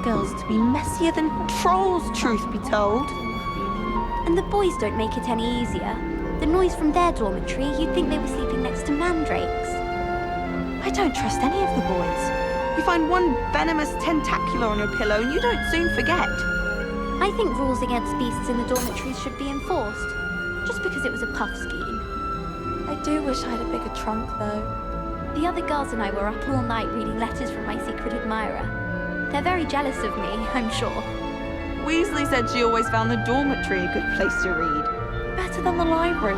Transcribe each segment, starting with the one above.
girls to be messier than trolls, truth be told. And the boys don't make it any easier. The noise from their dormitory, you'd think they were sleeping next to mandrakes. I don't trust any of the boys. You find one venomous tentacular on your pillow and you don't soon forget. I think rules against beasts in the dormitories should be enforced, just because it was a puff scheme. I do wish I had a bigger trunk, though. The other girls and I were up all night reading letters from my secret admirer. They're very jealous of me, I'm sure. Weasley said she always found the dormitory a good place to read. Better than the library.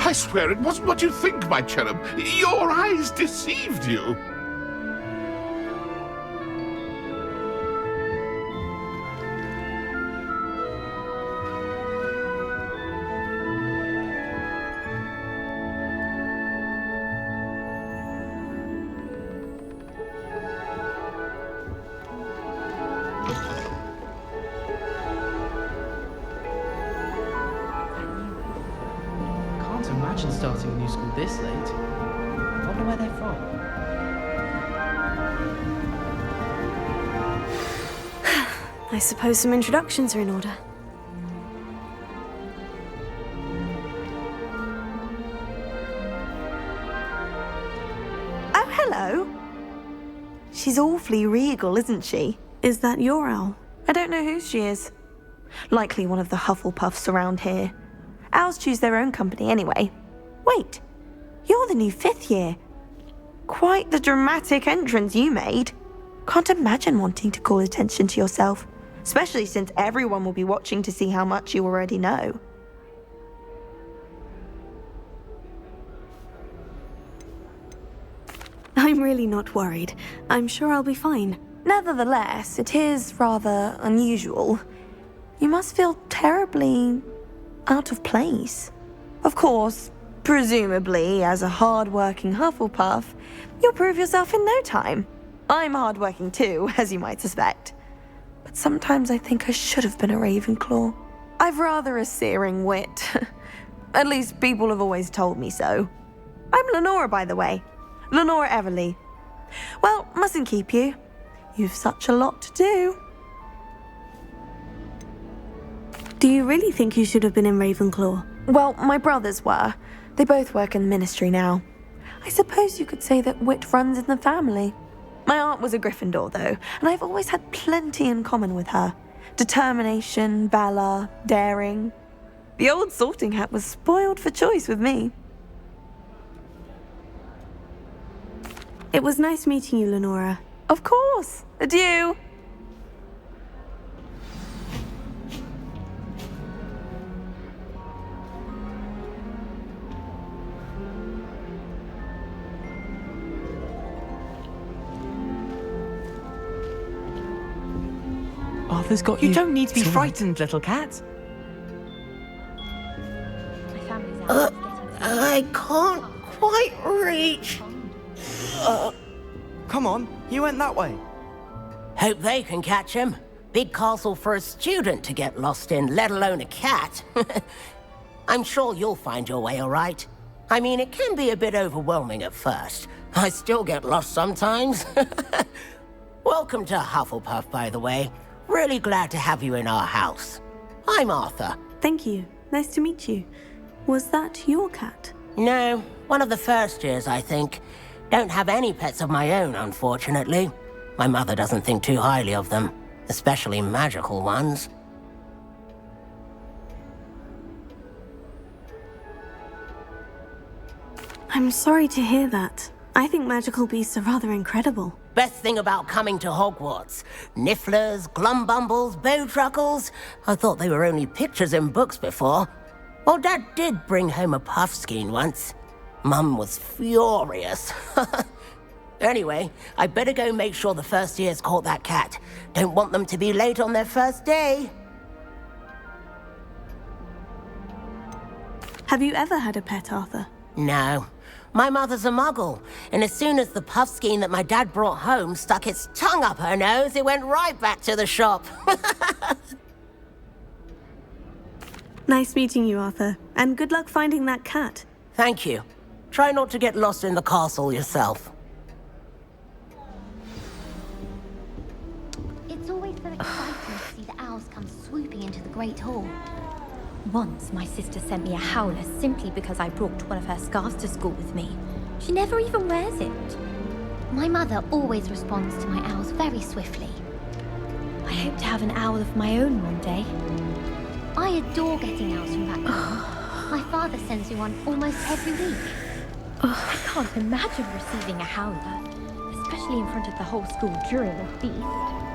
I swear it wasn't what you think, my cherub. Your eyes deceived you. Imagine starting a new school this late. I wonder where they're from. I suppose some introductions are in order. Oh, hello. She's awfully regal, isn't she? Is that your owl? I don't know who she is. Likely one of the Hufflepuffs around here. Owls choose their own company anyway. Wait, you're the new 5th year. Quite the dramatic entrance you made. Can't imagine wanting to call attention to yourself, especially since everyone will be watching to see how much you already know. I'm really not worried. I'm sure I'll be fine. Nevertheless, it is rather unusual. You must feel terribly out of place. Of course, presumably, as a hard-working Hufflepuff, you'll prove yourself in no time. I'm hard-working too, as you might suspect. But sometimes I think I should have been a Ravenclaw. I've rather a searing wit. At least people have always told me so. I'm Lenora, by the way. Lenora Everly. Well, mustn't keep you. You've such a lot to do. Do you really think you should have been in Ravenclaw? Well, my brothers were. They both work in the ministry now. I suppose you could say that wit runs in the family. My aunt was a Gryffindor, though, and I've always had plenty in common with her. Determination, valor, daring. The old sorting hat was spoiled for choice with me. It was nice meeting you, Lenora. Of course. Adieu. Arthur's got you. You don't need to be It's all right. frightened, little cat. My family's out. I can't quite reach. Come on, he went that way. Hope they can catch him. Big castle for a student to get lost in, let alone a cat. I'm sure you'll find your way all right. I mean, it can be a bit overwhelming at first. I still get lost sometimes. Welcome to Hufflepuff, by the way. Really glad to have you in our house. I'm Arthur. Thank you. Nice to meet you. Was that your cat? No, one of the first years, I think. Don't have any pets of my own, unfortunately. My mother doesn't think too highly of them, especially magical ones. I'm sorry to hear that. I think magical beasts are rather incredible. Best thing about coming to Hogwarts. Nifflers, glumbumbles, bowtruckles. I thought they were only pictures in books before. Well, Dad did bring home a puffskein once. Mum was furious. Anyway, I better go make sure the first years caught that cat. Don't want them to be late on their first day. Have you ever had a pet, Arthur? No. My mother's a muggle, and as soon as the puffskein that my dad brought home stuck its tongue up her nose, it went right back to the shop. Nice meeting you, Arthur. And good luck finding that cat. Thank you. Try not to get lost in the castle yourself. Great Hall. Once, my sister sent me a howler simply because I brought one of her scarves to school with me. She never even wears it. My mother always responds to my owls very swiftly. I hope to have an owl of my own one day. I adore getting owls from back home. My father sends me one almost every week. I can't imagine receiving a howler, especially in front of the whole school during a feast.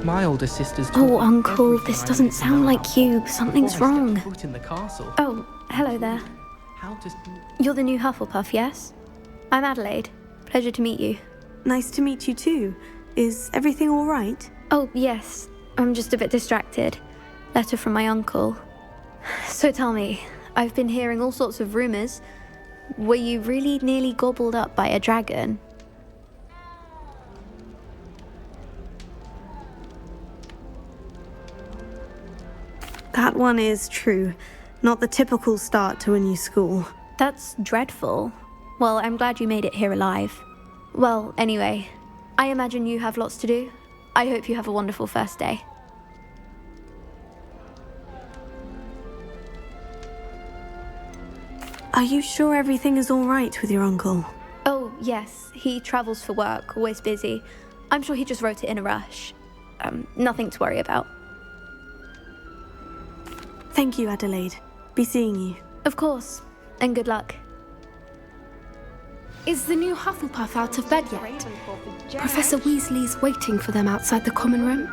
My older sister's. Oh, Uncle, this doesn't sound like you. Something's wrong. Foot in the castle. Oh, hello there. How does? You're the new Hufflepuff, yes? I'm Adelaide. Pleasure to meet you. Nice to meet you too. Is everything all right? Oh, yes. I'm just a bit distracted. Letter from my uncle. So tell me, I've been hearing all sorts of rumors. Were you really nearly gobbled up by a dragon? That one is true. Not the typical start to a new school. That's dreadful. Well, I'm glad you made it here alive. Well, anyway, I imagine you have lots to do. I hope you have a wonderful first day. Are you sure everything is all right with your uncle? Oh, yes. He travels for work, always busy. I'm sure he just wrote it in a rush. Nothing to worry about. Thank you, Adelaide. Be seeing you. Of course. And good luck. Is the new Hufflepuff out of bed yet? Professor Weasley's waiting for them outside the common room.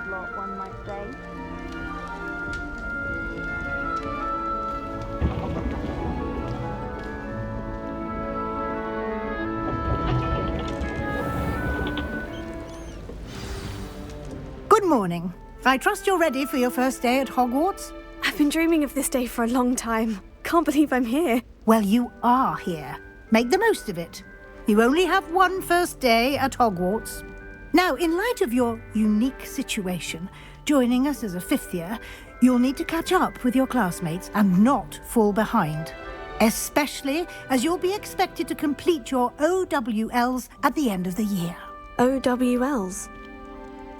Good morning. I trust you're ready for your first day at Hogwarts? I've been dreaming of this day for a long time. Can't believe I'm here. Well, you are here. Make the most of it. You only have one first day at Hogwarts. Now, in light of your unique situation, joining us as a fifth year, you'll need to catch up with your classmates and not fall behind. Especially as you'll be expected to complete your OWLs at the end of the year. OWLs?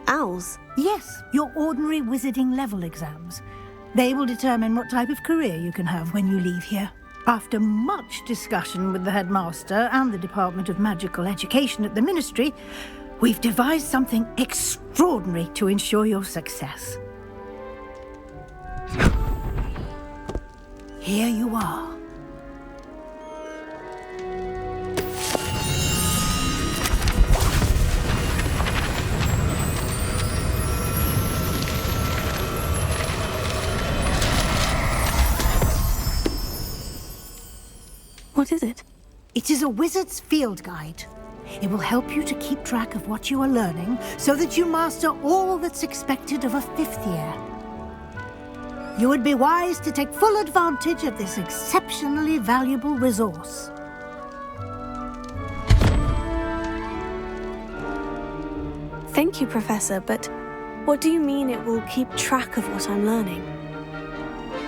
Owls? Yes, your ordinary wizarding level exams. They will determine what type of career you can have when you leave here. After much discussion with the headmaster and the Department of Magical Education at the Ministry, we've devised something extraordinary to ensure your success. Here you are. What is it? It is a wizard's field guide. It will help you to keep track of what you are learning so that you master all that's expected of a fifth year. You would be wise to take full advantage of this exceptionally valuable resource. Thank you, Professor, but what do you mean it will keep track of what I'm learning?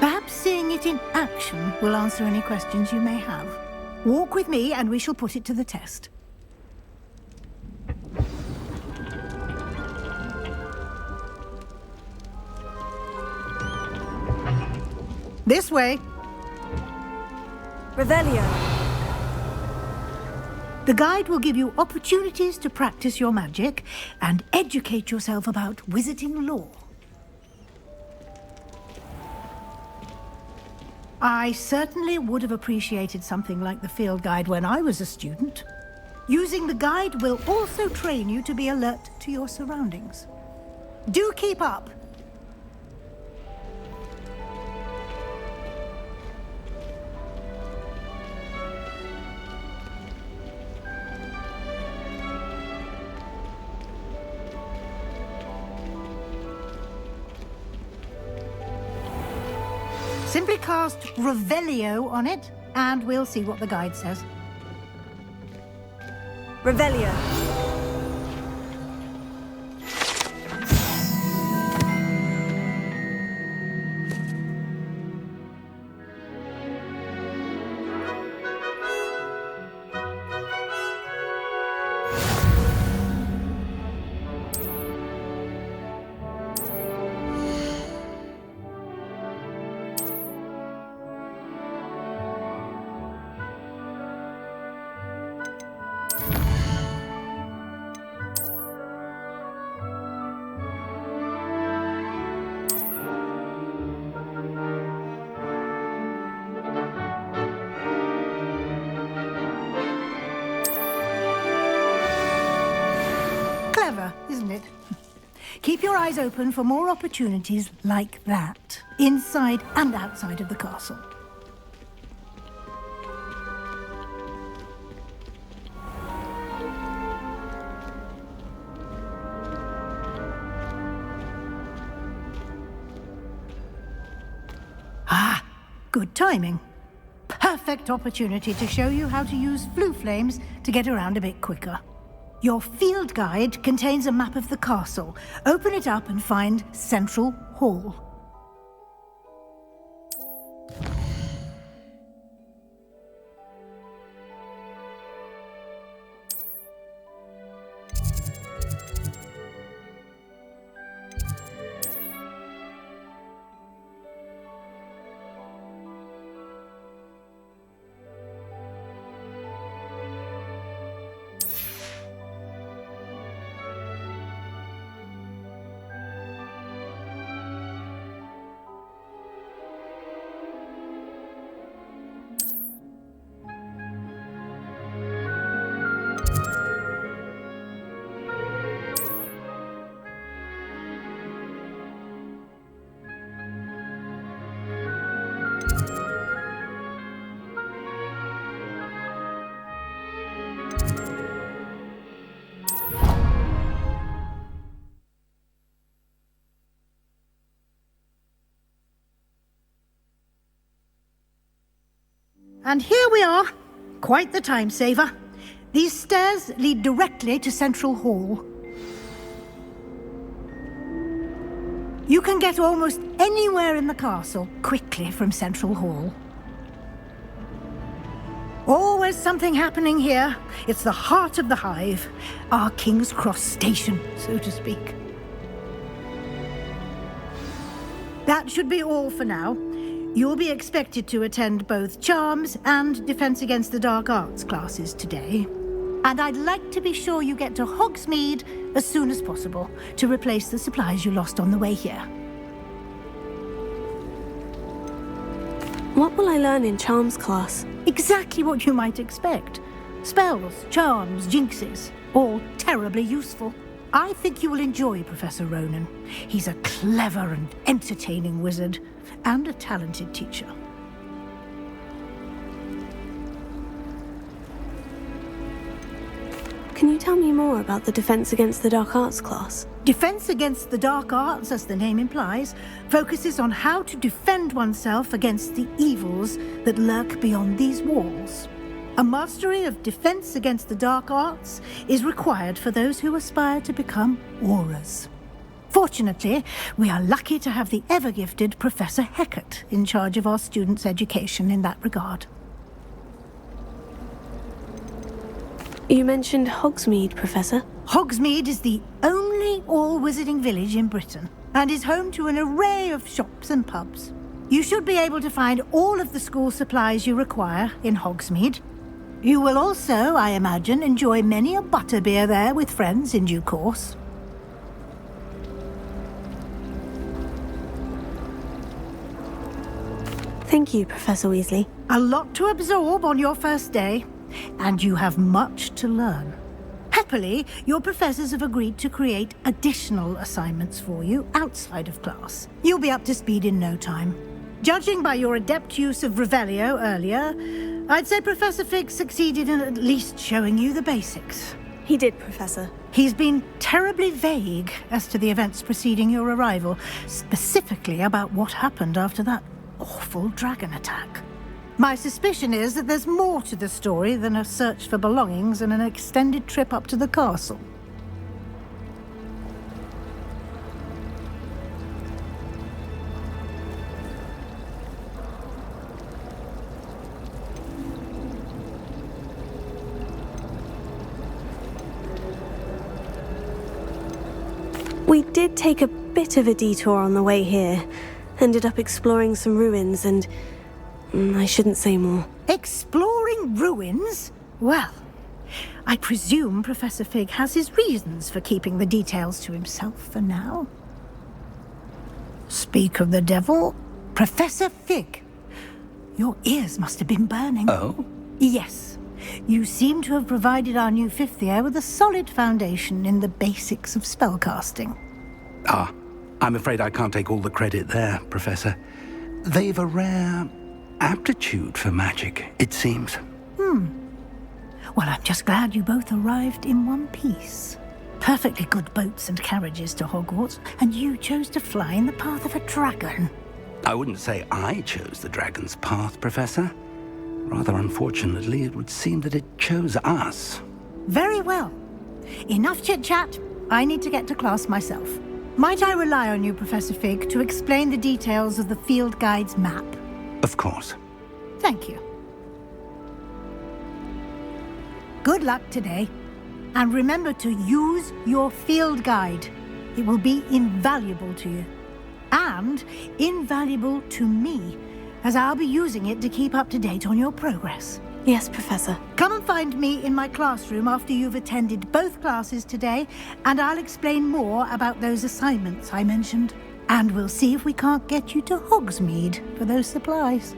Perhaps seeing it in action will answer any questions you may have. Walk with me and we shall put it to the test. This way. Revelio. The guide will give you opportunities to practice your magic and educate yourself about wizarding lore. I certainly would have appreciated something like the field guide when I was a student. Using the guide will also train you to be alert to your surroundings. Do keep up. Simply cast Revelio on it, and we'll see what the guide says. Revelio. keep your eyes open for more opportunities like that, inside and outside of the castle. Ah, good timing. Perfect opportunity to show you how to use flue flames to get around a bit quicker. Your field guide contains a map of the castle. Open it up and find Central Hall. And here we are. Quite the time saver. These stairs lead directly to Central Hall. You can get almost anywhere in the castle quickly from Central Hall. Always something happening here. It's the heart of the hive. Our King's Cross station, so to speak. That should be all for now. You'll be expected to attend both Charms and Defense Against the Dark Arts classes today. And I'd like to be sure you get to Hogsmede as soon as possible to replace the supplies you lost on the way here. What will I learn in Charms class? Exactly what you might expect. Spells, charms, jinxes, all terribly useful. I think you will enjoy Professor Ronan. He's a clever and entertaining wizard, and a talented teacher. Can you tell me more about the Defense Against the Dark Arts class? Defense Against the Dark Arts, as the name implies, focuses on how to defend oneself against the evils that lurk beyond these walls. A mastery of Defense Against the Dark Arts is required for those who aspire to become auras. Fortunately, we are lucky to have the ever-gifted Professor Hecat in charge of our students' education in that regard. You mentioned Hogsmede, Professor. Hogsmede is the only all-wizarding village in Britain and is home to an array of shops and pubs. You should be able to find all of the school supplies you require in Hogsmede. You will also, I imagine, enjoy many a butterbeer there with friends in due course. Thank you, Professor Weasley. A lot to absorb on your first day, and you have much to learn. Happily, your professors have agreed to create additional assignments for you outside of class. You'll be up to speed in no time. Judging by your adept use of Revelio earlier, I'd say Professor Fig succeeded in at least showing you the basics. He did, Professor. He's been terribly vague as to the events preceding your arrival, specifically about what happened after that awful dragon attack. My suspicion is that there's more to the story than a search for belongings and an extended trip up to the castle. We did take a bit of a detour on the way here. Ended up exploring some ruins and... I shouldn't say more. Exploring ruins? Well, I presume Professor Fig has his reasons for keeping the details to himself for now. Speak of the devil, Professor Fig. Your ears must have been burning. Oh? Yes. You seem to have provided our new fifth year with a solid foundation in the basics of spellcasting. Ah, I'm afraid I can't take all the credit there, Professor. They've a rare aptitude for magic, it seems. Well, I'm just glad you both arrived in one piece. Perfectly good boats and carriages to Hogwarts, and you chose to fly in the path of a dragon. I wouldn't say I chose the dragon's path, Professor. Rather unfortunately, it would seem that it chose us. Very well. Enough chit-chat. I need to get to class myself. Might I rely on you, Professor Fig, to explain the details of the field guide's map? Of course. Thank you. Good luck today. And remember to use your field guide. It will be invaluable to you. And invaluable to me, as I'll be using it to keep up to date on your progress. Yes, Professor. Come and find me in my classroom after you've attended both classes today, and I'll explain more about those assignments I mentioned. And we'll see if we can't get you to Hogsmede for those supplies.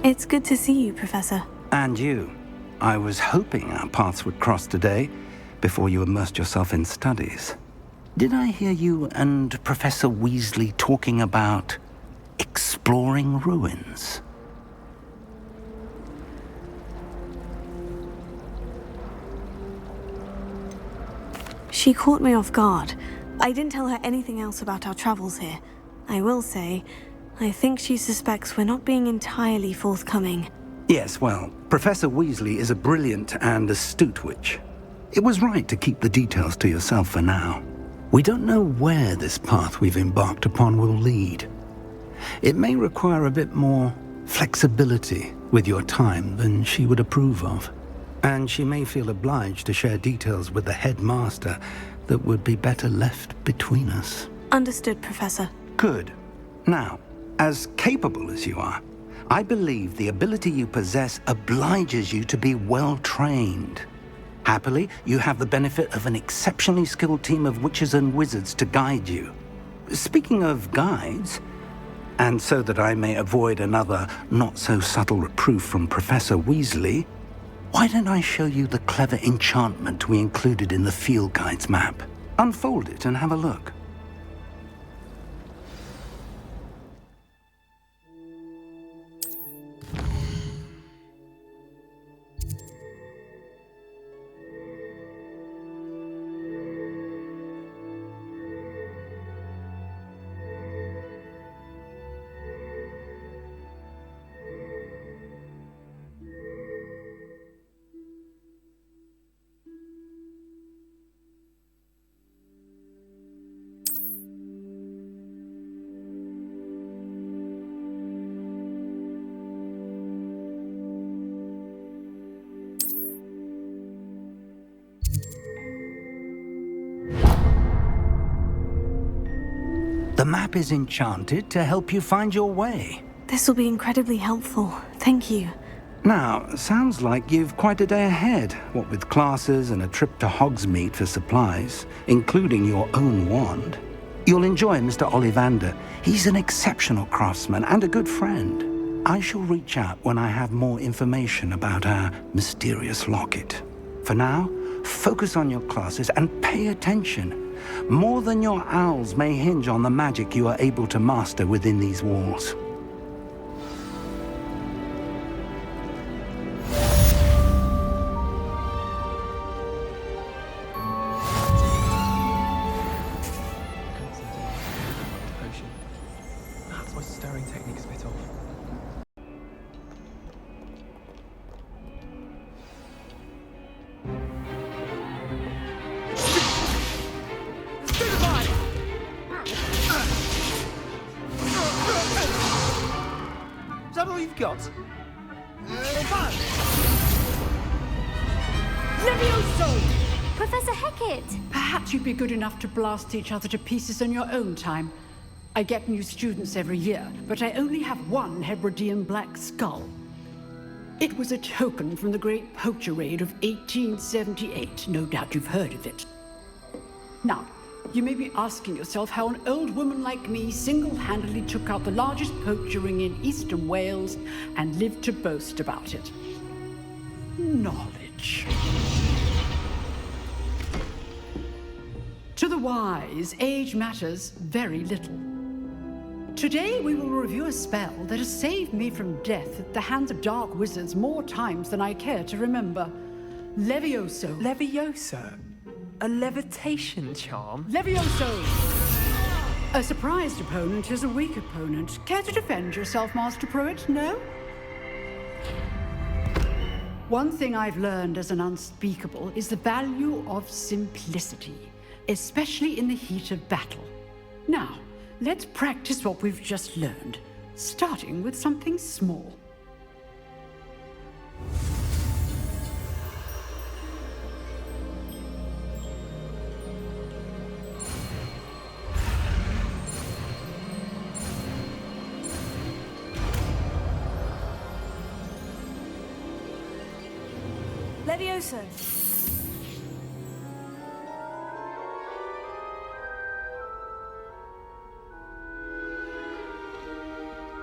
It's good to see you, Professor. And you. I was hoping our paths would cross today, before you immersed yourself in studies. Did I hear you and Professor Weasley talking about exploring ruins? She caught me off guard. I didn't tell her anything else about our travels here. I will say, I think she suspects we're not being entirely forthcoming. Yes, well, Professor Weasley is a brilliant and astute witch. It was right to keep the details to yourself for now. We don't know where this path we've embarked upon will lead. It may require a bit more flexibility with your time than she would approve of. And she may feel obliged to share details with the headmaster that would be better left between us. Understood, Professor. Good. Now, as capable as you are, I believe the ability you possess obliges you to be well-trained. Happily, you have the benefit of an exceptionally skilled team of witches and wizards to guide you. Speaking of guides, and so that I may avoid another not-so-subtle reproof from Professor Weasley, why don't I show you the clever enchantment we included in the field guide's map? Unfold it and have a look. The map is enchanted to help you find your way. This will be incredibly helpful. Thank you. Now, sounds like you've quite a day ahead, what with classes and a trip to Hogsmeade for supplies, including your own wand. You'll enjoy Mr. Ollivander. He's an exceptional craftsman and a good friend. I shall reach out when I have more information about our mysterious locket. For now, focus on your classes and pay attention. More than your owls may hinge on the magic you are able to master within these walls. Perhaps my stirring technique's a bit off. Is that all you've got? Professor Hecat! Perhaps you'd be good enough to blast each other to pieces on your own time. I get new students every year, but I only have one Hebridean black skull. It was a token from the Great Poacher Raid of 1878. No doubt you've heard of it. Now, you may be asking yourself how an old woman like me single-handedly took out the largest poacher ring in eastern Wales and lived to boast about it. Knowledge. speech. To the wise, age matters very little. Today we will review a spell that has saved me from death at the hands of dark wizards more times than I care to remember. Levioso. Levioso? A levitation charm? Levioso! A surprised opponent is a weak opponent. Care to defend yourself, Master Pruitt? No? One thing I've learned as an unspeakable is the value of simplicity, especially in the heat of battle. Now, let's practice what we've just learned, starting with something small. Levioso.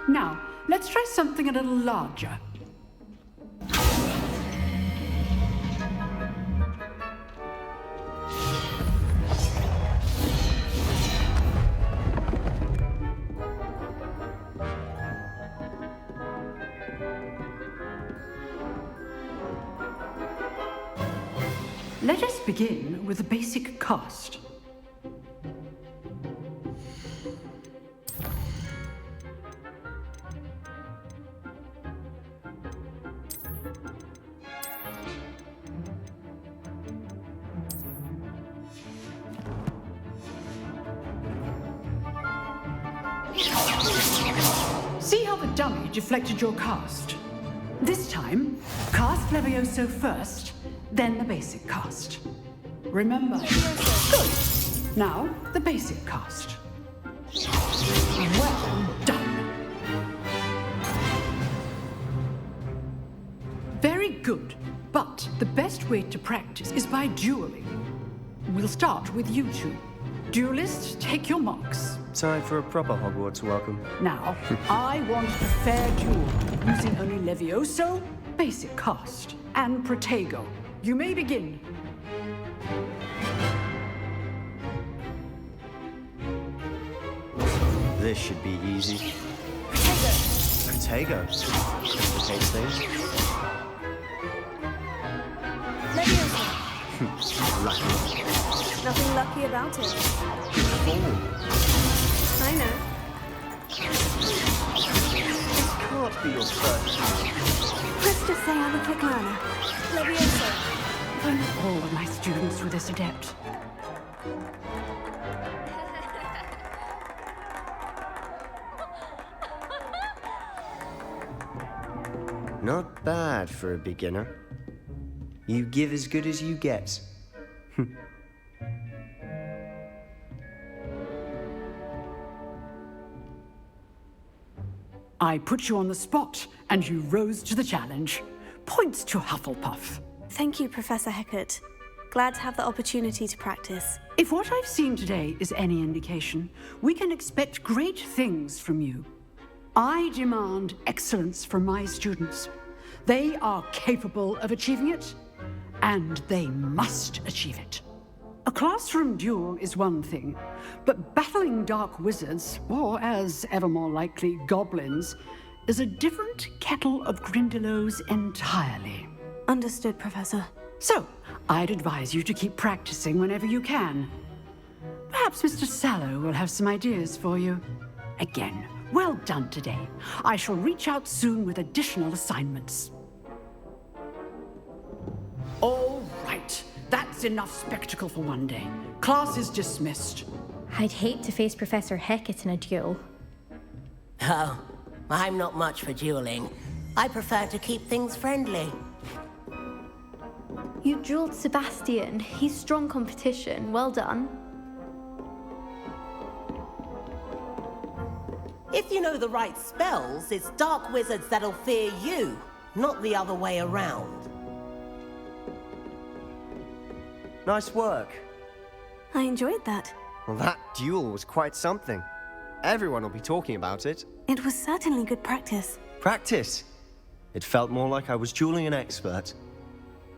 Now, let's try something a little larger. Let us begin with the basic cast. See how the dummy deflected your cast? This time, cast Levioso first, then the basic cast. Remember. Good. Now, the basic cast. Well done. Very good. But the best way to practice is by dueling. We'll start with you two. Duelists, take your marks. Time for a proper Hogwarts welcome. Now, I want a fair duel, using only Levioso, basic cast, and Protego. You may begin. This should be easy. Protego. Complicates things. Levioso. Lucky. Nothing lucky about it. I know. This can't be your first. Let's just say I'm a quick learner. Levioso. If only all of my students were this adept. Not bad for a beginner. You give as good as you get. I put you on the spot, and you rose to the challenge. Points to Hufflepuff. Thank you, Professor Hecat. Glad to have the opportunity to practice. If what I've seen today is any indication, we can expect great things from you. I demand excellence from my students. They are capable of achieving it, and they must achieve it. A classroom duel is one thing, but battling dark wizards, or as ever more likely, goblins, is a different kettle of Grindylows entirely. Understood, Professor. So, I'd advise you to keep practicing whenever you can. Perhaps Mr. Sallow will have some ideas for you. Again, well done today. I shall reach out soon with additional assignments. All right. That's enough spectacle for one day. Class is dismissed. I'd hate to face Professor Hecat in a duel. Oh, I'm not much for dueling. I prefer to keep things friendly. You dueled Sebastian. He's strong competition. Well done. If you know the right spells, it's dark wizards that'll fear you, not the other way around. Nice work. I enjoyed that. Well, that duel was quite something. Everyone will be talking about it. It was certainly good practice. Practice. It felt more like I was dueling an expert.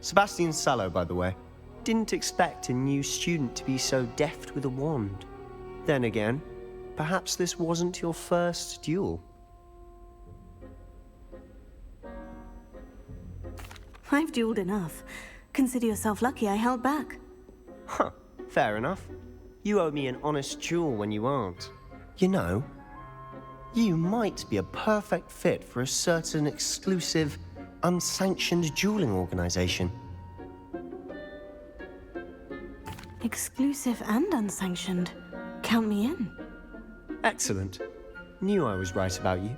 Sebastian Sallow, by the way. Didn't expect a new student to be so deft with a wand. Then again, perhaps this wasn't your first duel. I've dueled enough. Consider yourself lucky I held back. Huh, fair enough. You owe me an honest duel when you aren't. You know, you might be a perfect fit for a certain exclusive, unsanctioned dueling organization. Exclusive and unsanctioned. Count me in. Excellent. Knew I was right about you.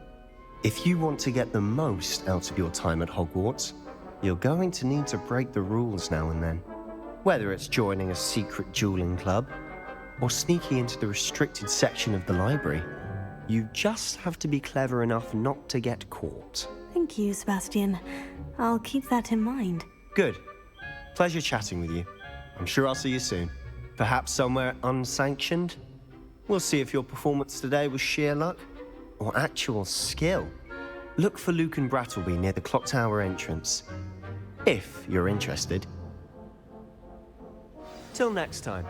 If you want to get the most out of your time at Hogwarts, you're going to need to break the rules now and then. Whether it's joining a secret dueling club, or sneaking into the restricted section of the library, you just have to be clever enough not to get caught. Thank you, Sebastian. I'll keep that in mind. Good. Pleasure chatting with you. I'm sure I'll see you soon. Perhaps somewhere unsanctioned? We'll see if your performance today was sheer luck or actual skill. Look for Luke and Brattleby near the clock tower entrance, if you're interested. Till next time.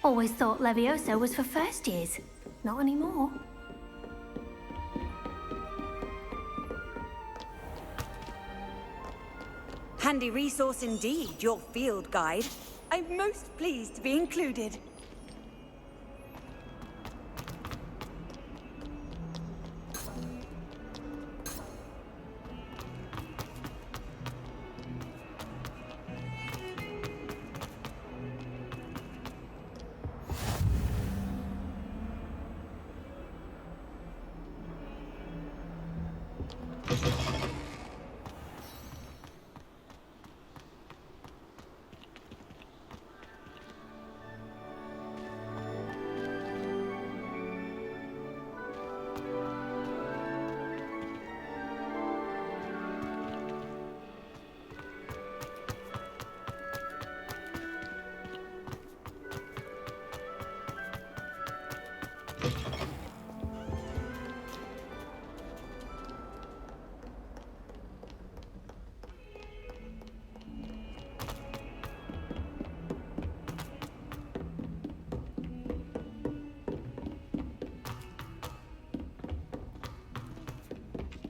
Always thought Levioso was for first years. Not anymore. Handy resource indeed, your field guide. I'm most pleased to be included.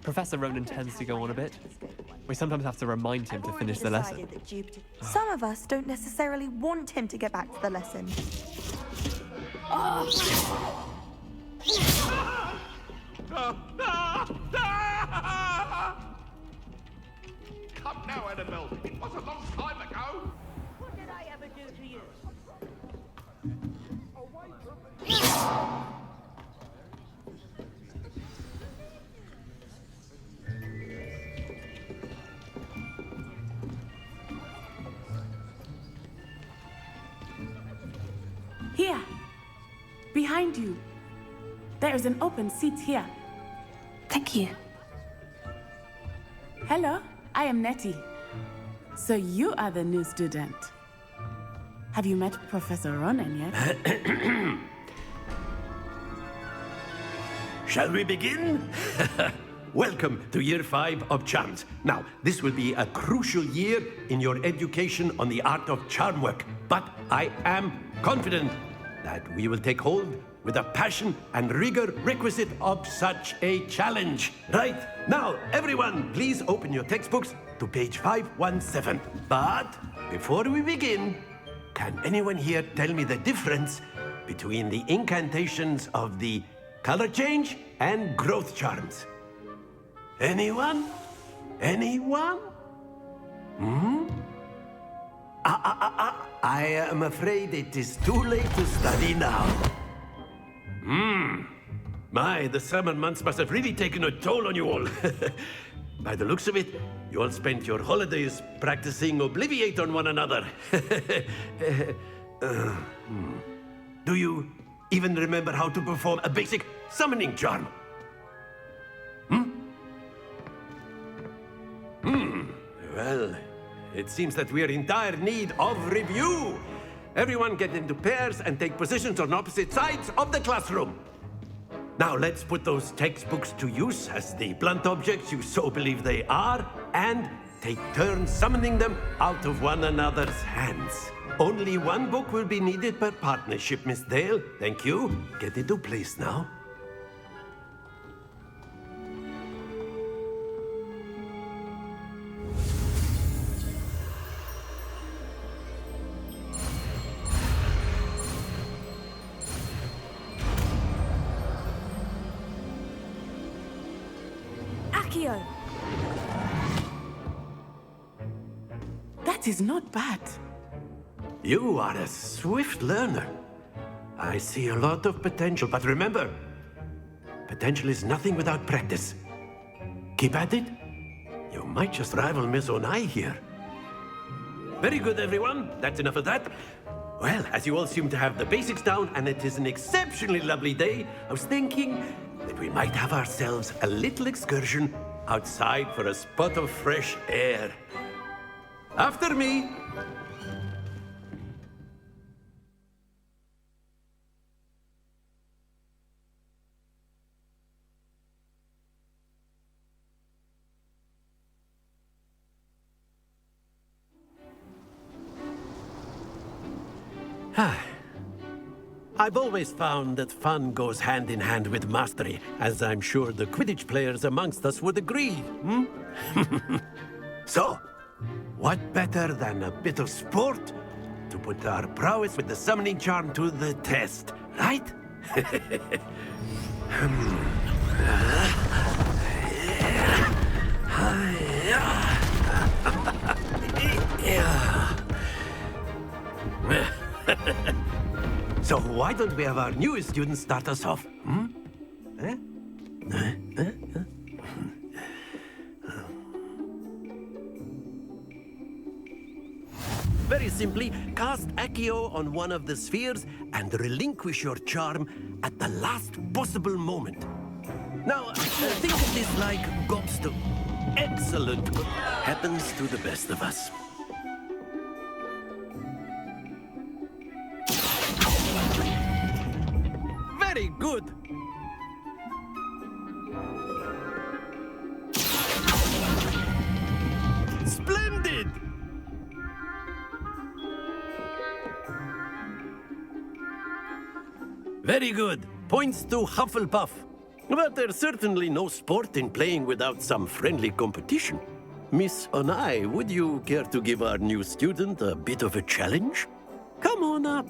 Professor Ronan tends to go on a bit. We sometimes have to remind him to finish the lesson. Some of us don't necessarily want him to get back to the lesson. Come now, Annabelle. It was a long time ago. What did I ever do to you? Here, behind you. There is an open seat here. Thank you. Hello, I am Nettie. So you are the new student. Have you met Professor Ronan yet? Shall we begin? Welcome to Year 5 of Charms. Now, this will be a crucial year in your education on the art of charm work, but I am confident that we will take hold with the passion and rigor requisite of such a challenge. Right, now, everyone, please open your textbooks to page 517. But before we begin, can anyone here tell me the difference between the incantations of the color change and growth charms? Anyone? Anyone? I am afraid it is too late to study now. My, the summer months must have really taken a toll on you all. By the looks of it, you all spent your holidays practicing Obliviate on one another. Do you even remember how to perform a basic summoning charm? Well, it seems that we are in dire need of review. Everyone get into pairs and take positions on opposite sides of the classroom. Now let's put those textbooks to use as the blunt objects you so believe they are, and take turns summoning them out of one another's hands. Only one book will be needed per partnership, Miss Dale. Thank you. Get into place now. Accio! That is not bad. You are a swift learner. I see a lot of potential, but remember, potential is nothing without practice. Keep at it. You might just rival Miss Onai here. Very good, everyone. That's enough of that. Well, as you all seem to have the basics down, and it is an exceptionally lovely day, I was thinking that we might have ourselves a little excursion outside for a spot of fresh air. After me. I've always found that fun goes hand in hand with mastery, as I'm sure the Quidditch players amongst us would agree, hmm? So, what better than a bit of sport to put our prowess with the summoning charm to the test, right? So why don't we have our newest student start us off? Hmm? Very simply, cast Accio on one of the spheres and relinquish your charm at the last possible moment. Now, think of this like gobstone. Excellent. Happens to the best of us. Very good. Splendid! Very good. Points to Hufflepuff. But there's certainly no sport in playing without some friendly competition. Miss Onai, would you care to give our new student a bit of a challenge? Come on up.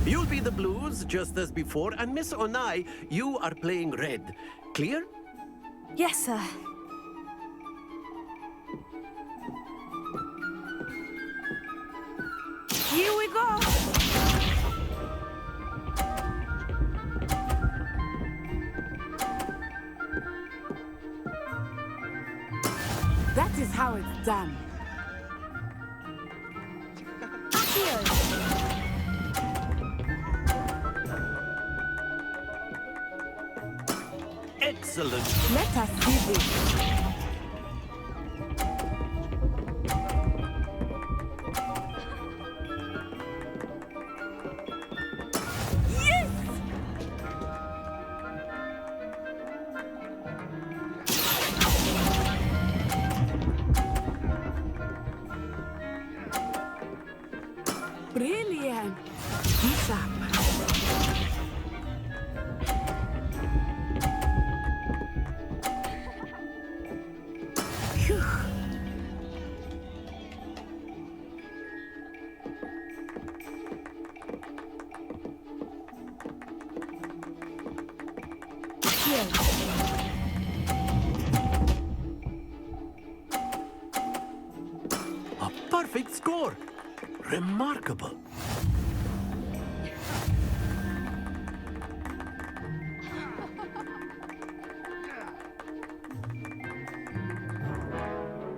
You'll be the blues, just as before, and Miss Onai, you are playing red. Clear? Yes, sir. Here we go! That is how it's done. Excellent. Let us see this. Brilliant. Keep up. Phew. A perfect score. Remarkable.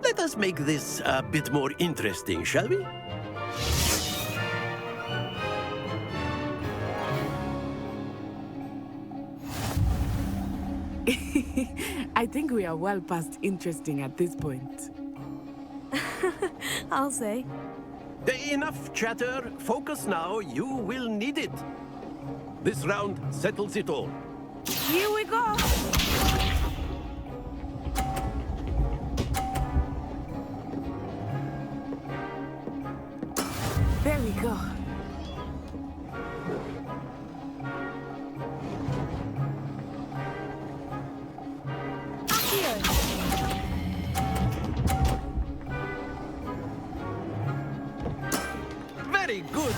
Let us make this a bit more interesting, shall we? I think we are well past interesting at this point. I'll say. Enough chatter. Focus now. You will need it. This round settles it all. Here we go! There we go. Very good.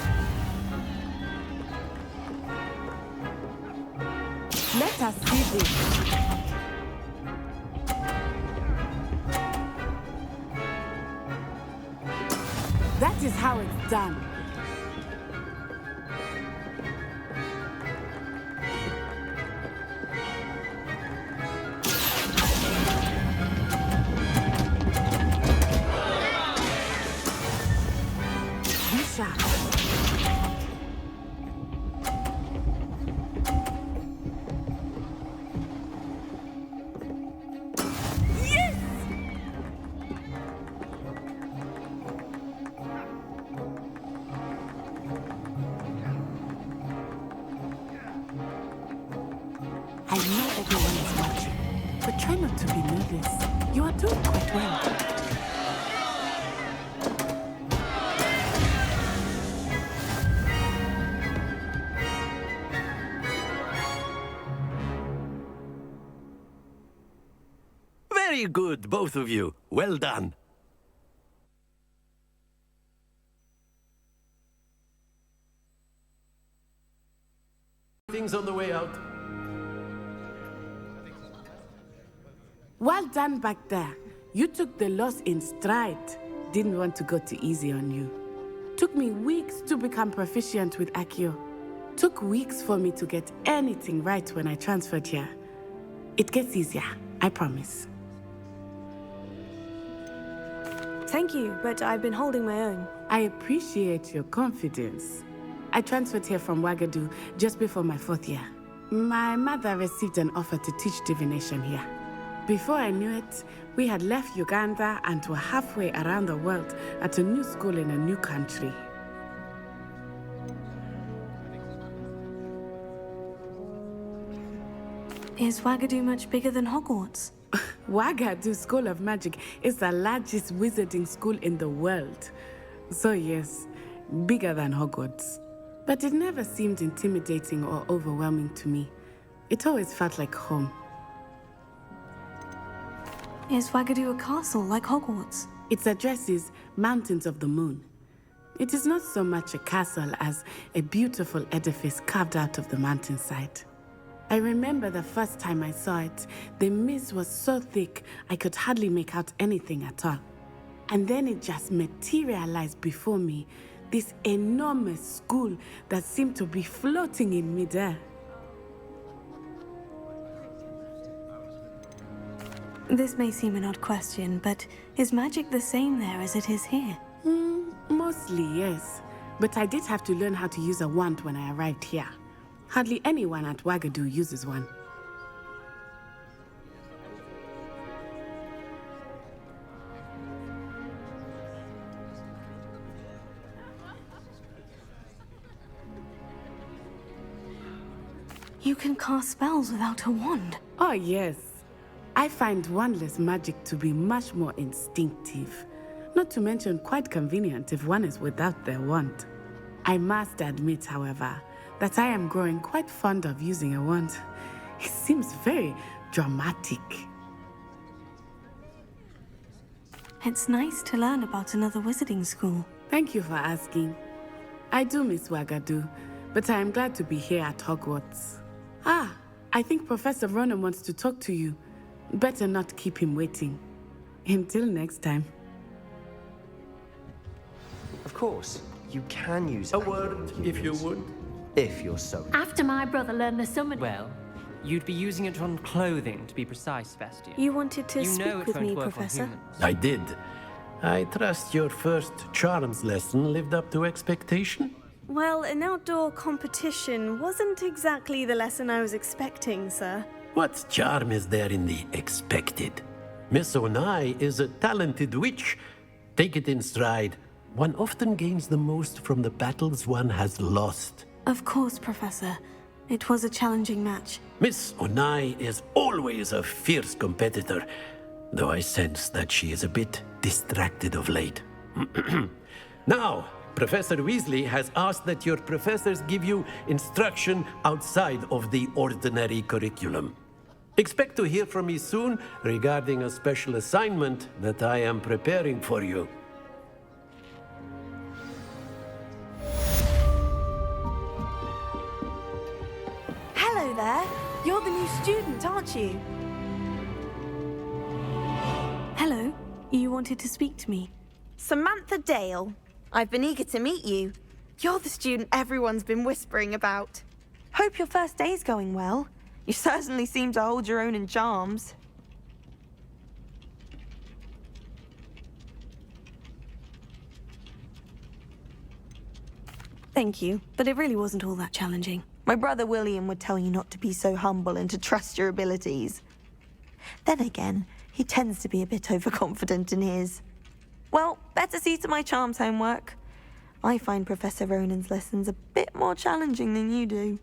Let us see this. That is how it's done. I know everyone is watching, but try not to be nervous. You are doing quite well. Very good, both of you. Well done. Things on the way out. Well done back there. You took the loss in stride. Didn't want to go too easy on you. Took me weeks to become proficient with Accio. Took weeks for me to get anything right when I transferred here. It gets easier, I promise. Thank you, but I've been holding my own. I appreciate your confidence. I transferred here from Wagadu just before my 4th year. My mother received an offer to teach divination here. Before I knew it, we had left Uganda and were halfway around the world at a new school in a new country. Is Wagadu much bigger than Hogwarts? Wagadu School of Magic is the largest wizarding school in the world. So yes, bigger than Hogwarts. But it never seemed intimidating or overwhelming to me. It always felt like home. Is Wagadu a castle like Hogwarts? Its address is Mountains of the Moon. It is not so much a castle as a beautiful edifice carved out of the mountainside. I remember the first time I saw it, the mist was so thick I could hardly make out anything at all. And then it just materialized before me, this enormous school that seemed to be floating in midair. This may seem an odd question, but is magic the same there as it is here? Mostly, yes. But I did have to learn how to use a wand when I arrived here. Hardly anyone at Wagadu uses one. You can cast spells without a wand. Oh, yes. I find wandless magic to be much more instinctive. Not to mention quite convenient if one is without their wand. I must admit, however, that I am growing quite fond of using a wand. It seems very dramatic. It's nice to learn about another wizarding school. Thank you for asking. I do miss Wagadu, but I am glad to be here at Hogwarts. Ah, I think Professor Ronan wants to talk to you. Better not keep him waiting. Until next time. Of course, you can use a word if you would. If you're so. After my brother learned the summon. Well, you'd be using it on clothing, to be precise, Vestian. You wanted to you speak know it with won't me, work on Professor? humans. I did. I trust your first charms lesson lived up to expectation? Well, an outdoor competition wasn't exactly the lesson I was expecting, sir. What charm is there in the expected? Miss Onai is a talented witch, Take it in stride. One often gains the most from the battles one has lost. Of course, Professor. It was a challenging match. Miss Onai is always a fierce competitor, though I sense that she is a bit distracted of late. Now, Professor Weasley has asked that your professors give you instruction outside of the ordinary curriculum. Expect to hear from me soon regarding a special assignment that I am preparing for you. Hello there. You're the new student, aren't you? Hello. You wanted to speak to me? Samantha Dale. I've been eager to meet you. You're the student everyone's been whispering about. Hope your first day's going well. You certainly seem to hold your own in charms. Thank you, but it really wasn't all that challenging. My brother William would tell you not to be so humble and to trust your abilities. Then again, he tends to be a bit overconfident in his. Well, better see to my charms homework. I find Professor Ronan's lessons a bit more challenging than you do.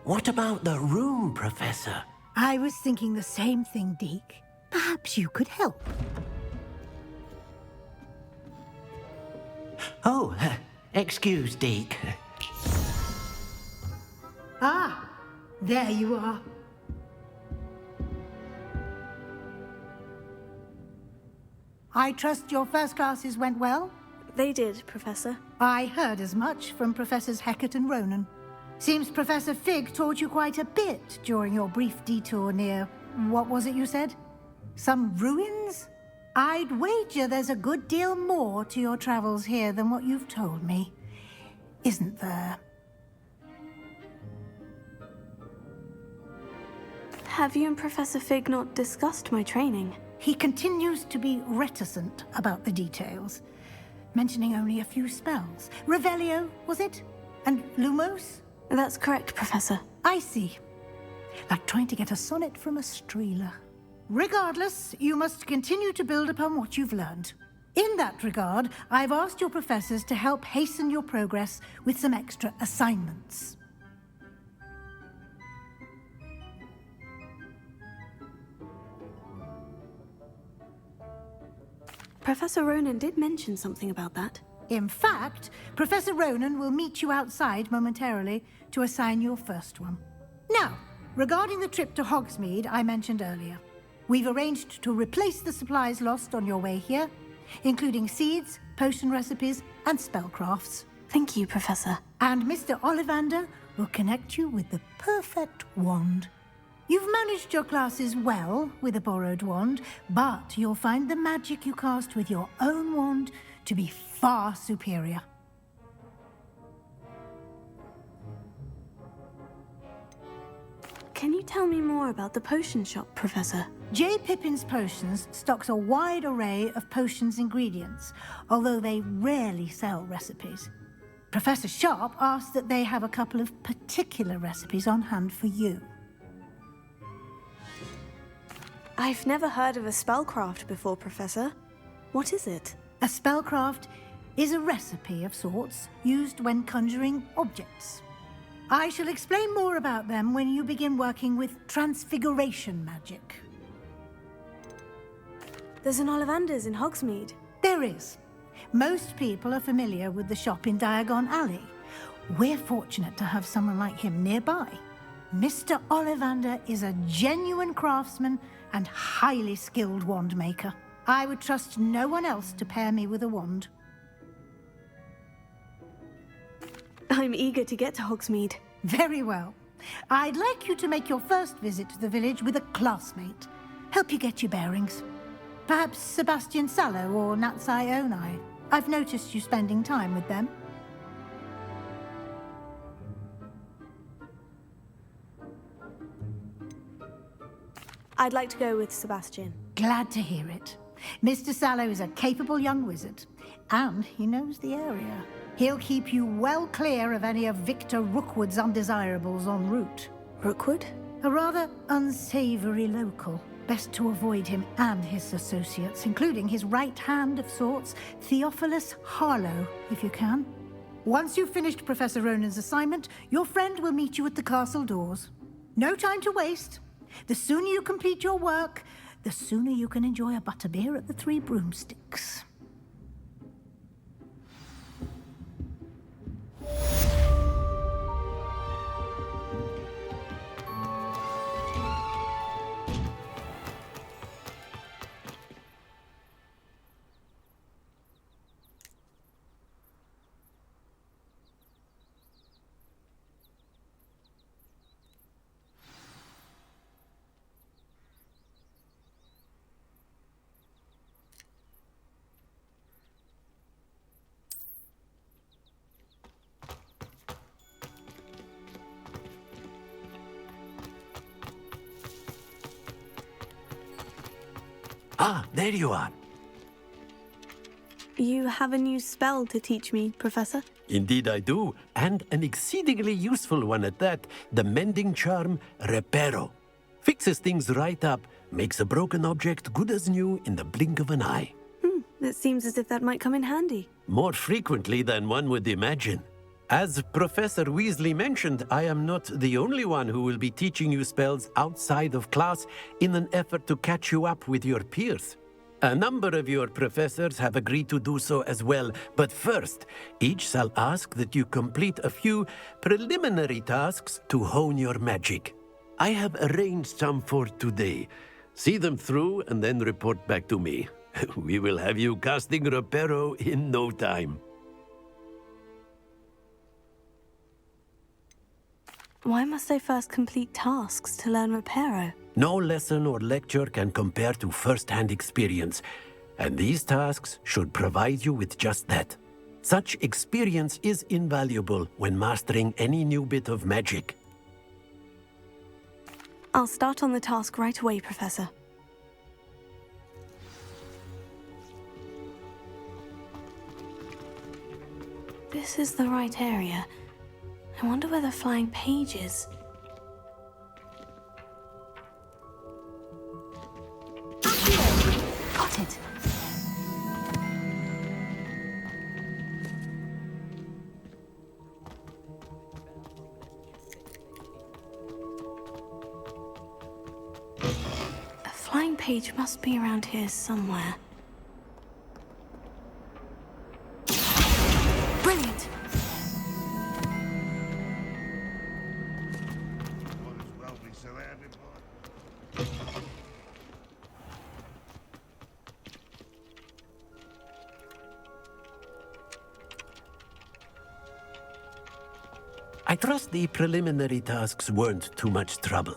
What about the room, Professor? I was thinking the same thing, Deke. Perhaps you could help. Oh, excuse, Deke. Ah, there you are. I trust your first classes went well? They did, Professor. I heard as much from Professors Hecat and Ronan. Seems Professor Fig taught you quite a bit during your brief detour near... what was it you said? Some ruins? I'd wager there's a good deal more to your travels here than what you've told me. Isn't there? Have you and Professor Fig not discussed my training? He continues to be reticent about the details, mentioning only a few spells. Revelio, was it? And Lumos? That's correct, Professor. I see. Like trying to get a sonnet from a streeler. Regardless, you must continue to build upon what you've learned. In that regard, I've asked your professors to help hasten your progress with some extra assignments. Professor Ronan did mention something about that. In fact, Professor Ronan will meet you outside momentarily to assign your first one. Now, regarding the trip to Hogsmede I mentioned earlier, we've arranged to replace the supplies lost on your way here, including seeds, potion recipes, and spellcrafts. Thank you, Professor. And Mr. Ollivander will connect you with the perfect wand. You've managed your classes well with a borrowed wand, but you'll find the magic you cast with your own wand to be far superior. Can you tell me more about the potion shop, Professor? J. Pippin's Potions stocks a wide array of potions ingredients, although they rarely sell recipes. Professor Sharp asked that they have a couple of particular recipes on hand for you. I've never heard of a spellcraft before, Professor. What is it? A spellcraft is a recipe of sorts used when conjuring objects. I shall explain more about them when you begin working with transfiguration magic. There's an Ollivander's in Hogsmeade. There is. Most people are familiar with the shop in Diagon Alley. We're fortunate to have someone like him nearby. Mr. Ollivander is a genuine craftsman and highly skilled wand maker. I would trust no one else to pair me with a wand. I'm eager to get to Hogsmeade. Very well. I'd like you to make your first visit to the village with a classmate. Help you get your bearings. Perhaps Sebastian Sallow or Natsai Onai. I've noticed you spending time with them. I'd like to go with Sebastian. Glad to hear it. Mr. Sallow is a capable young wizard, and he knows the area. He'll keep you well clear of any of Victor Rookwood's undesirables en route. Rookwood? A rather unsavory local. Best to avoid him and his associates, including his right hand of sorts, Theophilus Harlow, if you can. Once you've finished Professor Ronan's assignment, your friend will meet you at the castle doors. No time to waste. The sooner you complete your work, the sooner you can enjoy a butterbeer at the Three Broomsticks. Ah, there you are. You have a new spell to teach me, Professor? Indeed I do, and an exceedingly useful one at that. The mending charm, Reparo. Fixes things right up, makes a broken object good as new in the blink of an eye. It seems as if that might come in handy. More frequently than one would imagine. As Professor Weasley mentioned, I am not the only one who will be teaching you spells outside of class in an effort to catch you up with your peers. A number of your professors have agreed to do so as well, but first, each shall ask that you complete a few preliminary tasks to hone your magic. I have arranged some for today. See them through and then report back to me. We will have you casting Reparo in no time. Why must I first complete tasks to learn Reparo? No lesson or lecture can compare to first-hand experience, and these tasks should provide you with just that. Such experience is invaluable when mastering any new bit of magic. I'll start on the task right away, Professor. This is the right area. I wonder where the flying page is. Got it. A flying page must be around here somewhere. Brilliant! I trust the preliminary tasks weren't too much trouble.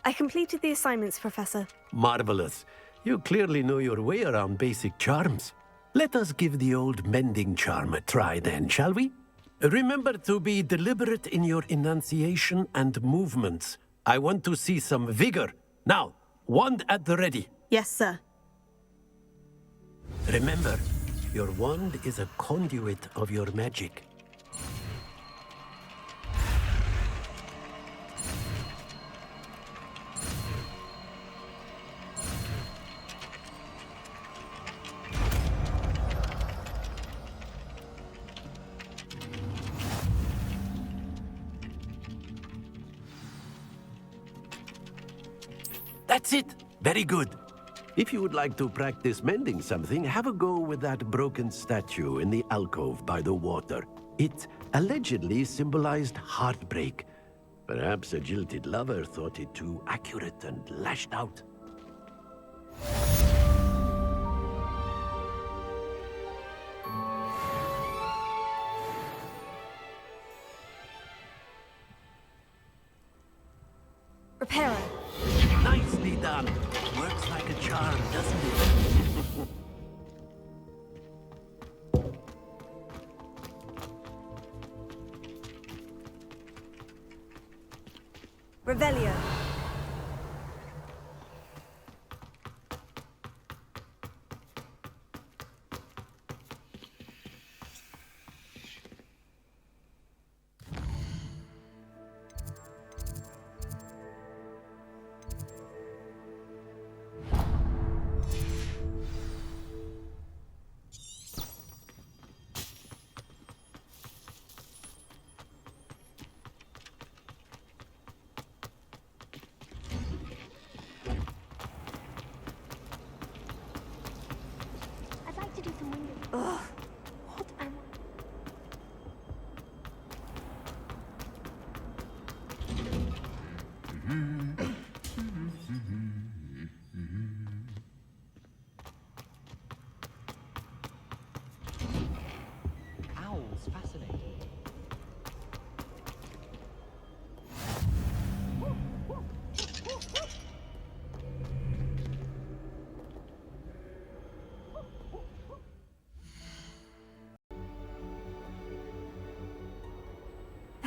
I completed the assignments, Professor. Marvelous. You clearly know your way around basic charms. Let us give the old mending charm a try then, shall we? Remember to be deliberate in your enunciation and movements. I want to see some vigor. Now, wand at the ready. Yes, sir. Remember, your wand is a conduit of your magic. That's it. Very good. If you would like to practice mending something, have a go with that broken statue in the alcove by the water. It allegedly symbolized heartbreak. Perhaps a jilted lover thought it too accurate and lashed out. Reparo. Nicely done. Works like a charm, doesn't it? Revelio.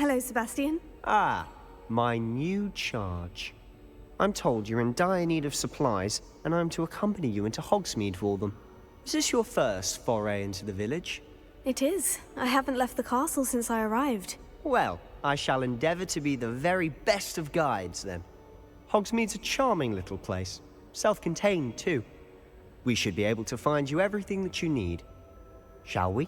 Hello, Sebastian. Ah, my new charge. I'm told you're in dire need of supplies, and I'm to accompany you into Hogsmeade for them. Is this your first foray into the village? It is. I haven't left the castle since I arrived. Well, I shall endeavour to be the very best of guides, then. Hogsmeade's a charming little place. Self-contained, too. We should be able to find you everything that you need. Shall we?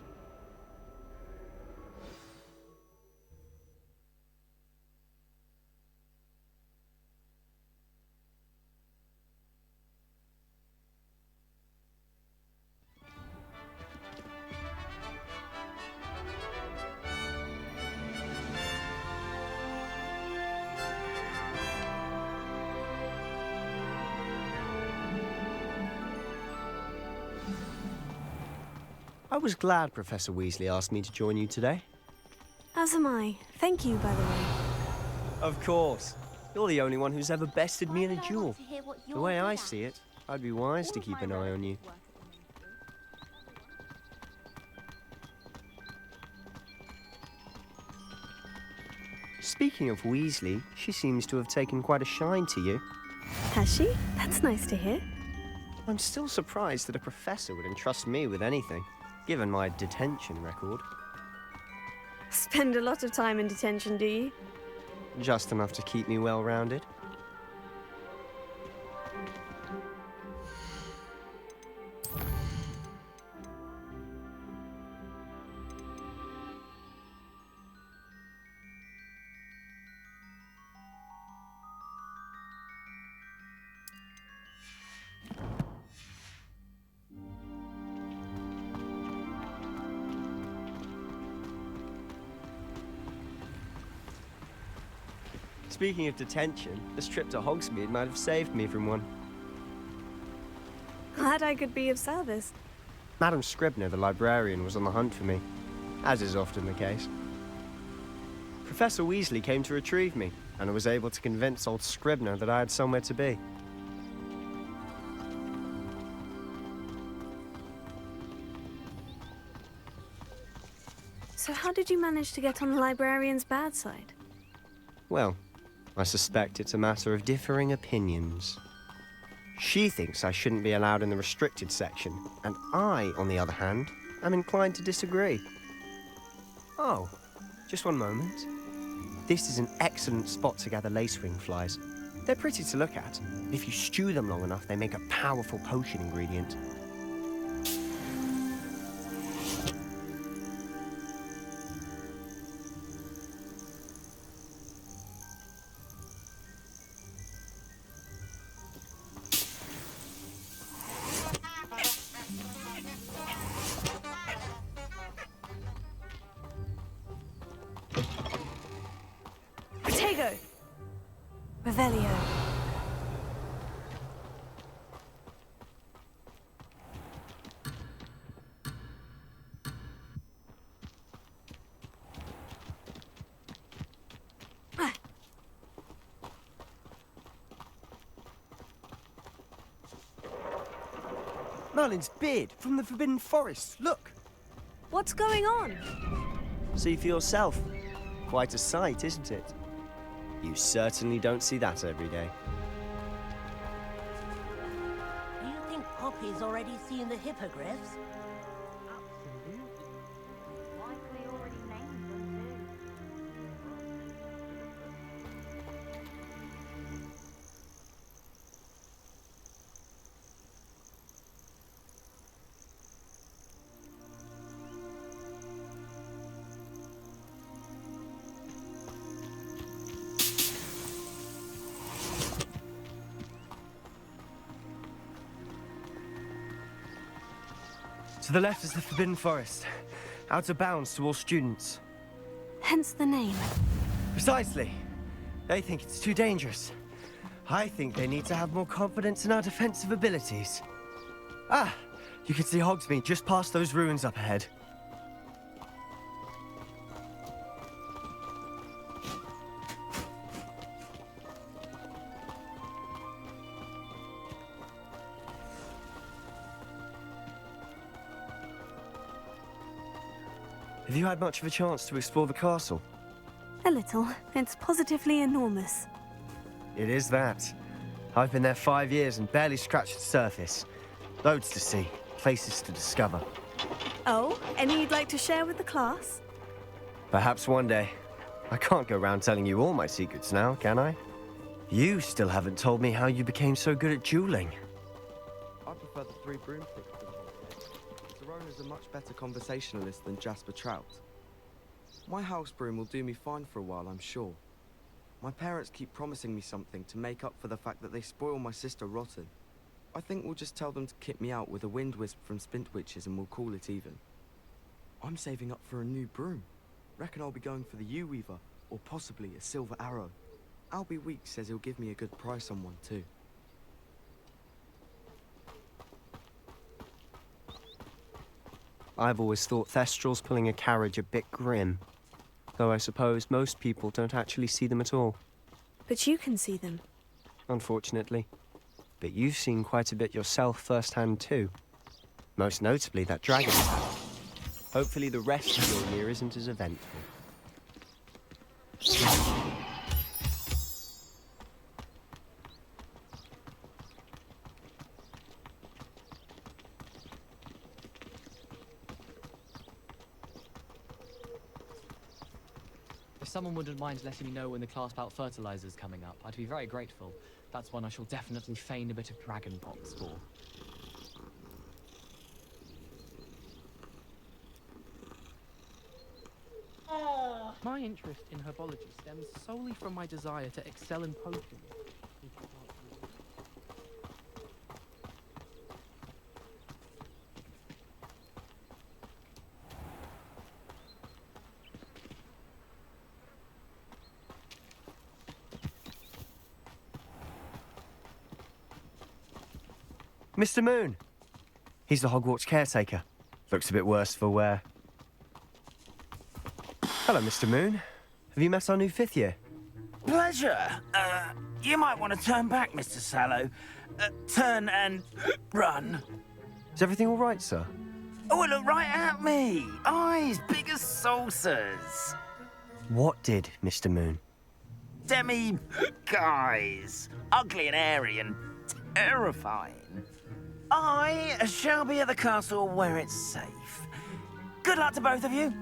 I was glad Professor Weasley asked me to join you today. As am I. Thank you, by the way. Of course. You're the only one who's ever bested me in a duel. The way I see it, I'd be wise to keep an eye on you. Speaking of Weasley, she seems to have taken quite a shine to you. Has she? That's nice to hear. I'm still surprised that a professor would entrust me with anything, given my detention record. Spend a lot of time in detention, do you? Just enough to keep me well-rounded. Speaking of detention, this trip to Hogsmeade might have saved me from one. Glad I could be of service. Madam Scribner, the librarian, was on the hunt for me, as is often the case. Professor Weasley came to retrieve me, and I was able to convince old Scribner that I had somewhere to be. So how did you manage to get on the librarian's bad side? Well, I suspect it's a matter of differing opinions. She thinks I shouldn't be allowed in the restricted section, and I, on the other hand, am inclined to disagree. Oh, just one moment. This is an excellent spot to gather lacewing flies. They're pretty to look at, but if you stew them long enough, they make a powerful potion ingredient. Revelio. Merlin's beard from the Forbidden Forest, look! What's going on? See for yourself. Quite a sight, isn't it? You certainly don't see that every day. Do you think Poppy's already seen the hippogriffs? To the left is the Forbidden Forest, out of bounds to all students. Hence the name. Precisely. They think it's too dangerous. I think they need to have more confidence in our defensive abilities. Ah, you can see Hogsmeade just past those ruins up ahead. Have you had much of a chance to explore the castle? A little. It's positively enormous. It is that. I've been there 5 years and barely scratched the surface. Loads to see, places to discover. Oh, any you'd like to share with the class? Perhaps one day. I can't go around telling you all my secrets now, can I? You still haven't told me how you became so good at dueling. I prefer the 3 broomsticks to the whole thing. Zerona's a much better conversationalist than Jasper Trout. My house broom will do me fine for a while, I'm sure. My parents keep promising me something to make up for the fact that they spoil my sister rotten. I think we'll just tell them to kit me out with a wind wisp from Spintwitches and we'll call it even. I'm saving up for a new broom. Reckon I'll be going for the U-Weaver, or possibly a silver arrow. Albie Weeks says he'll give me a good price on one too. I've always thought Thestrals pulling a carriage a bit grim. Though I suppose most people don't actually see them at all. But you can see them. Unfortunately. But you've seen quite a bit yourself firsthand too. Most notably that dragon attack. Hopefully the rest of your year isn't as eventful. If someone wouldn't mind letting me know when the class bout fertilizer's coming up, I'd be very grateful. That's one I shall definitely feign a bit of dragon pox for. My interest in herbology stems solely from my desire to excel in potions. Mr. Moon! He's the Hogwarts caretaker. Looks a bit worse for wear. Hello, Mr. Moon. Have you met our new 5th year? Pleasure. You might want to turn back, Mr. Sallow. Turn and run. Is everything all right, sir? Oh, look right at me. Eyes big as saucers. What did, Mr. Moon? Guys. Ugly and hairy and terrifying. I shall be at the castle where it's safe. Good luck to both of you.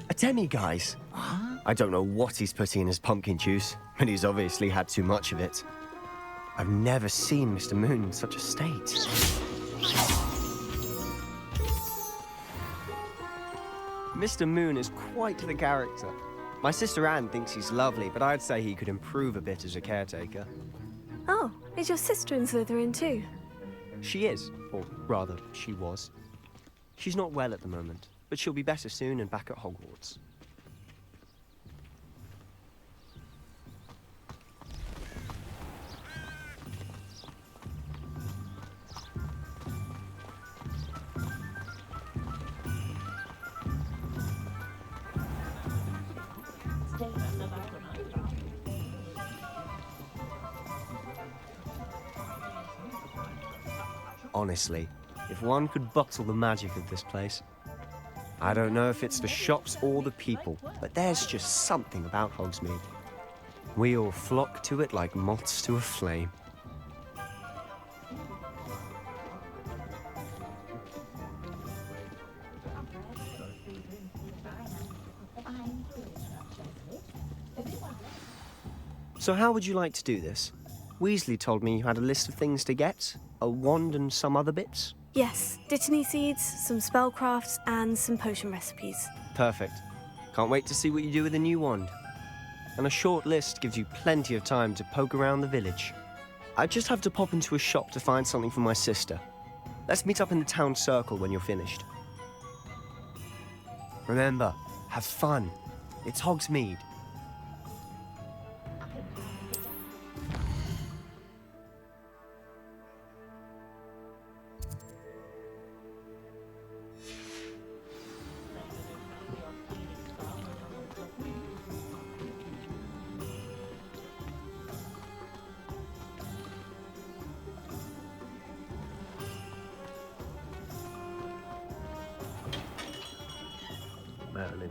A demi-guise? I don't know what he's putting in his pumpkin juice, but he's obviously had too much of it. I've never seen Mr. Moon in such a state. Mr. Moon is quite the character. My sister Anne thinks he's lovely, but I'd say he could improve a bit as a caretaker. Oh, is your sister in Slytherin too? She is, or rather, she was. She's not well at the moment, but she'll be better soon and back at Hogwarts. Honestly, if one could bottle the magic of this place. I don't know if it's the shops or the people, but there's just something about Hogsmeade. We all flock to it like moths to a flame. So how would you like to do this? Weasley told me you had a list of things to get, a wand and some other bits. Yes, Dittany seeds, some spellcrafts, and some potion recipes. Perfect. Can't wait to see what you do with the new wand. And a short list gives you plenty of time to poke around the village. I just have to pop into a shop to find something for my sister. Let's meet up in the town circle when you're finished. Remember, have fun. It's Hogsmeade. Merlin.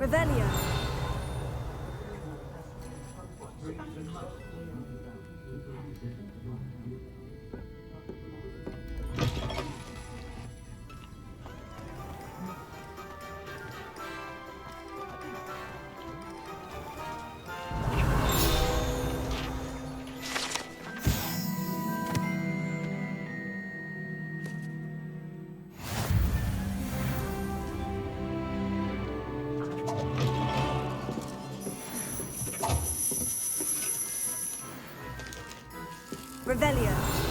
Revelio. Revelio.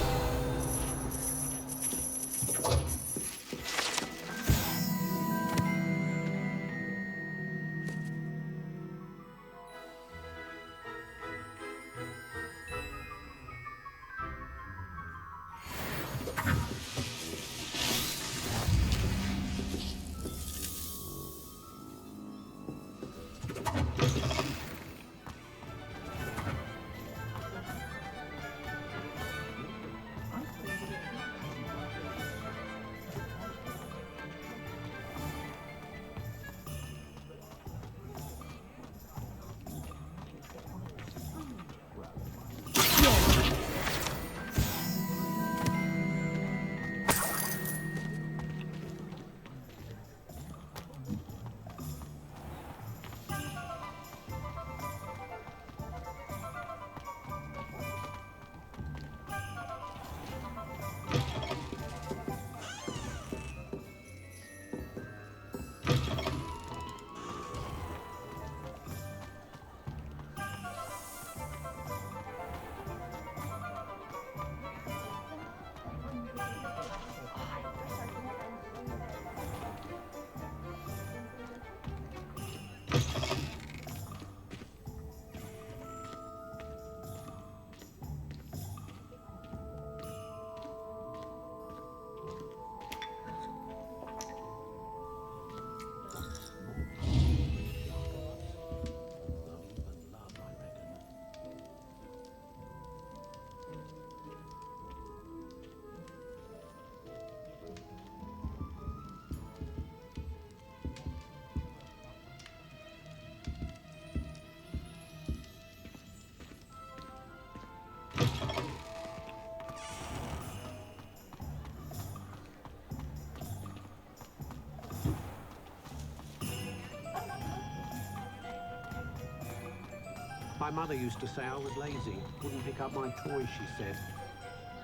My mother used to say I was lazy, wouldn't pick up my toys, she said.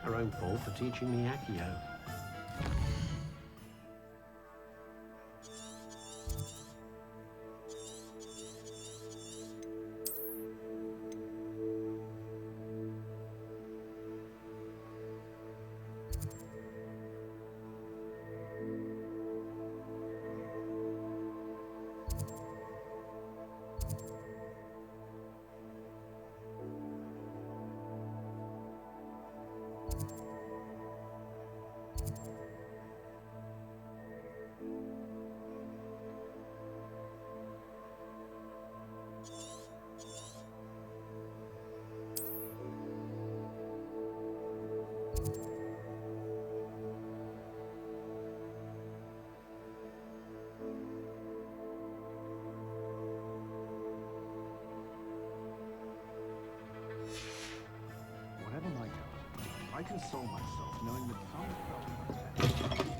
Her own fault for teaching me Accio. Whatever my God, I console myself knowing that some felt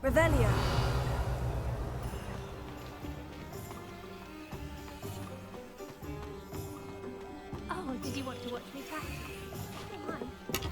Revelio. Oh, Did you want to watch me practice? I don't mind.